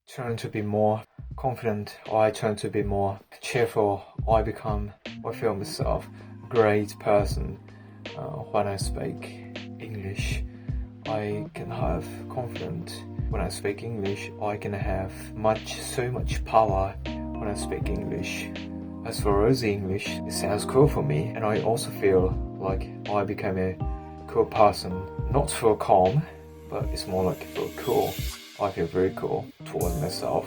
trying to be more confident, I trying to be more cheerful, I feel myself great person when I speak English. I can have confidence when I speak English. I can have so much power when I speak English. As for Aussie English, it sounds cool for me, and I also feel like I became a cool person. Not feel calm, but it's more like feel cool. I feel very cool towards myself.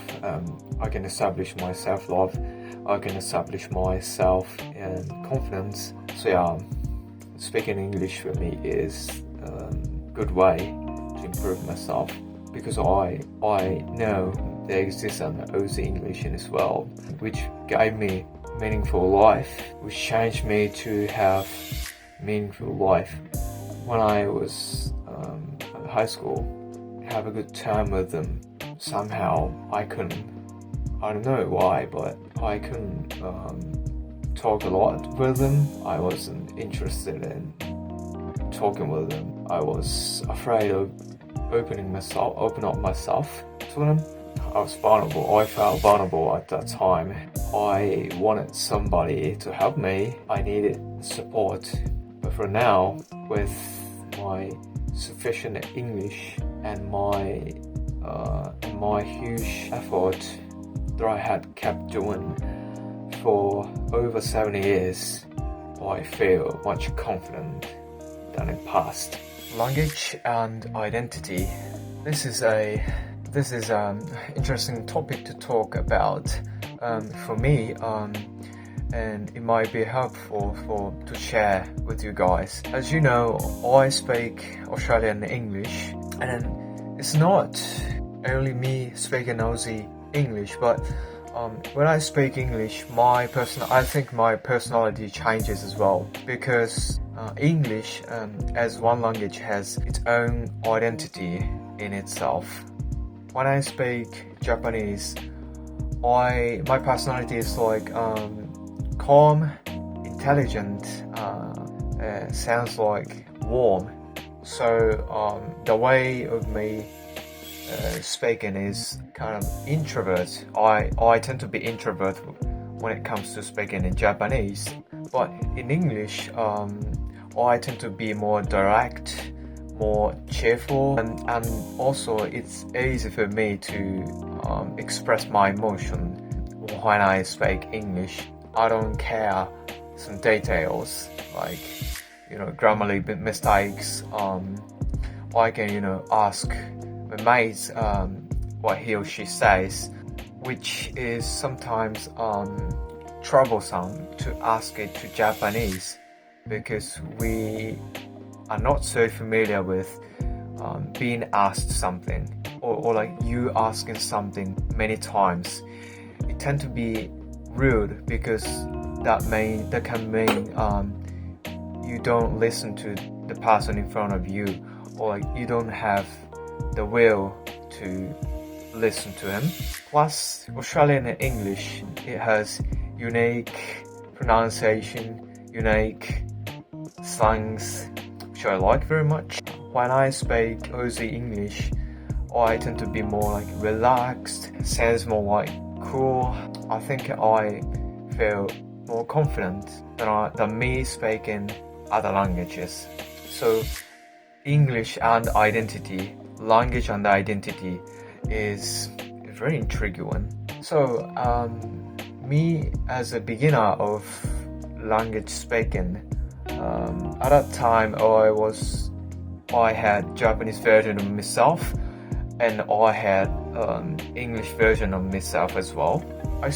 I can establish my self-love. I can establish myself and confidence. So yeah, speaking English for me is a good way to improve myself, because I know there exists an Aussie English in this world, which gave me meaningful life, which changed me to have meaningful life. When I was at high school, have a good time with them. Somehow I don't know why, but I couldn't talk a lot with them. I wasn't interested in talking with them. I was afraid of open up myself to them. I was vulnerable. I felt vulnerable at that time. I wanted somebody to help me. I needed support. But for now, with my sufficient English and my huge effort that I had kept doing for over 7 years, I feel much confident than in past. Language and identity. This is interesting topic to talk about for me, and it might be helpful to share with you guys. As you know, I speak Australian English, and it's not only me speaking Aussie English, but when I speak English, I think my personality changes as well, because English as one language has its own identity in itself. When I speak Japanese, my personality is like calm, intelligent, sounds like warm. So the way of me speaking is kind of introvert. I tend to be introvert when it comes to speaking in Japanese, but in English, I tend to be more direct, more cheerful, and also it's easy for me to express my emotion when I speak English. I don't care some details like grammarly mistakes. I can ask my mates what he or she says, which is sometimes troublesome to ask it to Japanese, because we are not so familiar with being asked something, or like you asking something many times. It tend to be rude, because that can mean you don't listen to the person in front of you, or like you don't have the will to listen to him. Plus, Australian English, it has unique pronunciation, unique slangs, which I like very much. When I speak Aussie English, I tend to be more like relaxed, sounds more like cool. I think I feel more confident than me speaking other languages. So English and identity, language and identity is very intriguing. So me as a beginner of language speaking, at that time I had Japanese version of myself, and I had English version of myself as well. I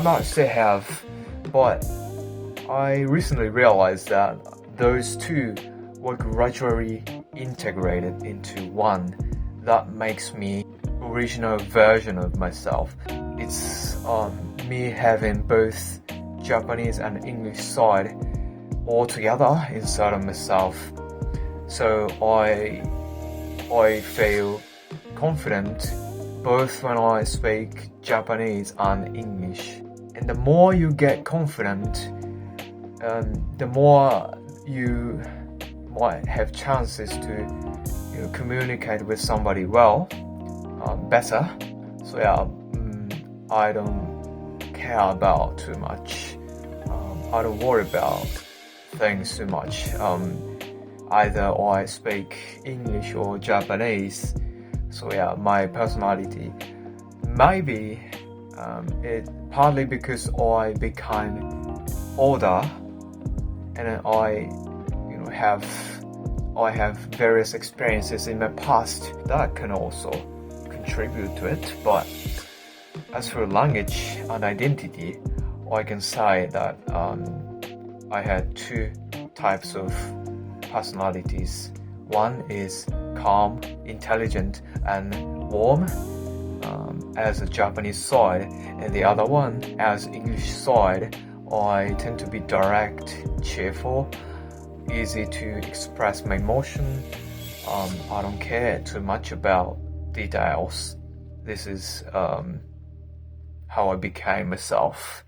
might still have, but I recently realized that those two were gradually integrated into one. That makes me original version of myself. It's me having both Japanese and English side all together inside of myself. So I feel confident both when I speak Japanese and English. And the more you get confident, the more you might have chances to communicate with somebody better. So yeah, I don't care about too much. I don't worry about things too much. Either I speak English or Japanese. So yeah, my personality maybe it partly because I became older and then I have various experiences in my past that can also contribute to it. But as for language and identity, I can say that I had two types of personalities. One is calm, intelligent, and warm, as a Japanese side, and the other one, as English side, I tend to be direct, cheerful, easy to express my emotion. I don't care too much about details. This is how I became myself.